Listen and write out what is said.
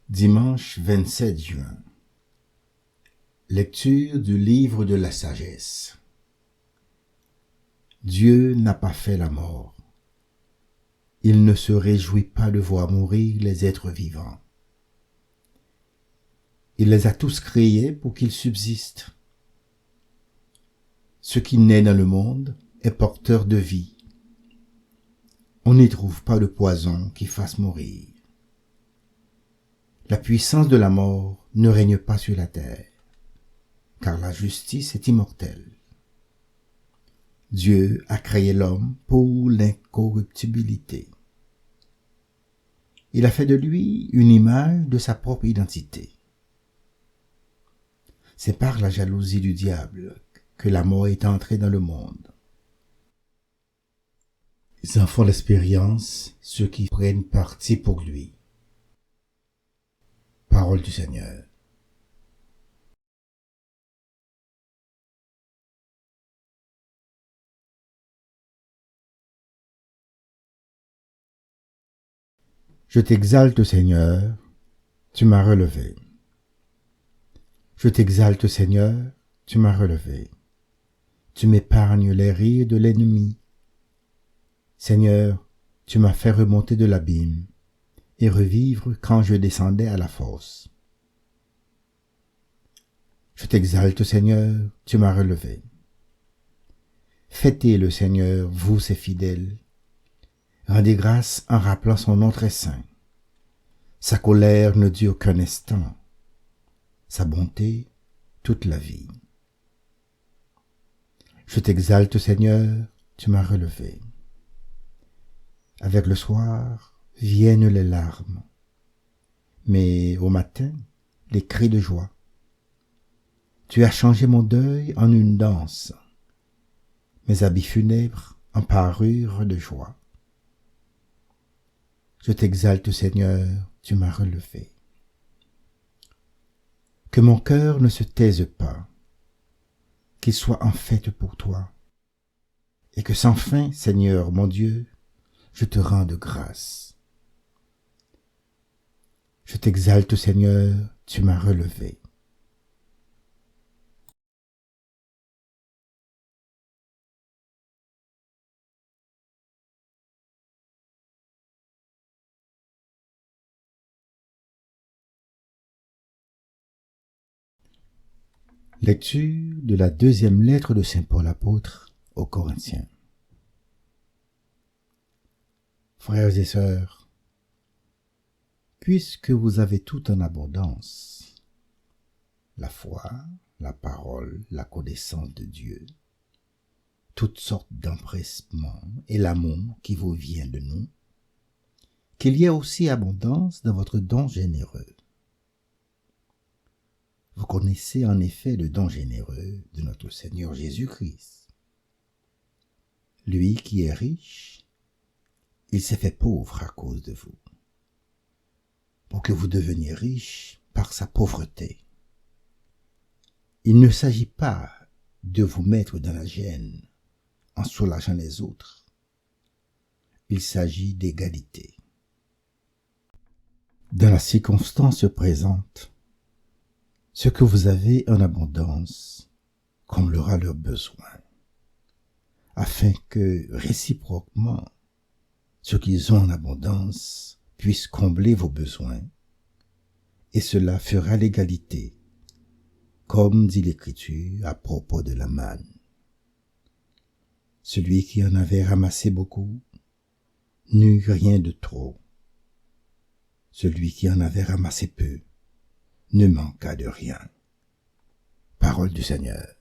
Dimanche 27 juin. Lecture du livre de la sagesse. Dieu n'a pas fait la mort. Il ne se réjouit pas de voir mourir les êtres vivants. Il les a tous créés pour qu'ils subsistent. Ce qui naît dans le monde est porteur de vie. On n'y trouve pas de poison qui fasse mourir. La puissance de la mort ne règne pas sur la terre, car la justice est immortelle. Dieu a créé l'homme pour l'incorruptibilité. Il a fait de lui une image de sa propre identité. C'est par la jalousie du diable que la mort est entrée dans le monde. Ils en font l'expérience, ceux qui prennent parti pour lui. Parole du Seigneur. Je t'exalte, Seigneur, tu m'as relevé. Je t'exalte, Seigneur, tu m'as relevé. Tu m'épargnes les rires de l'ennemi. Seigneur, tu m'as fait remonter de l'abîme et revivre quand je descendais à la fosse. Je t'exalte, Seigneur, tu m'as relevé. Fêtez le Seigneur, vous ses fidèles. Rendez grâce en rappelant son nom très saint. Sa colère ne dure qu'un instant, sa bonté toute la vie. Je t'exalte, Seigneur, tu m'as relevé. Avec le soir viennent les larmes, mais au matin, les cris de joie. Tu as changé mon deuil en une danse, mes habits funèbres en parure de joie. Je t'exalte, Seigneur, tu m'as relevé. Que mon cœur ne se taise pas, qu'il soit en fête pour toi, et que sans fin, Seigneur mon Dieu, je te rende grâce. Je t'exalte, Seigneur, tu m'as relevé. Lecture de la deuxième lettre de Saint Paul apôtre aux Corinthiens. Frères et sœurs, puisque vous avez tout en abondance, la foi, la parole, la connaissance de Dieu, toutes sortes d'empressements et l'amour qui vous vient de nous, qu'il y ait aussi abondance dans votre don généreux. Vous connaissez en effet le don généreux de notre Seigneur Jésus-Christ. Lui qui est riche, il s'est fait pauvre à cause de vous, pour que vous deveniez riches par sa pauvreté. Il ne s'agit pas de vous mettre dans la gêne en soulageant les autres. Il s'agit d'égalité. Dans la circonstance présente, ce que vous avez en abondance comblera leurs besoins, afin que, réciproquement, ce qu'ils ont en abondance puisse combler vos besoins, et cela fera l'égalité, comme dit l'Écriture à propos de la manne. Celui qui en avait ramassé beaucoup n'eut rien de trop. Celui qui en avait ramassé peu ne manqua de rien. Parole du Seigneur.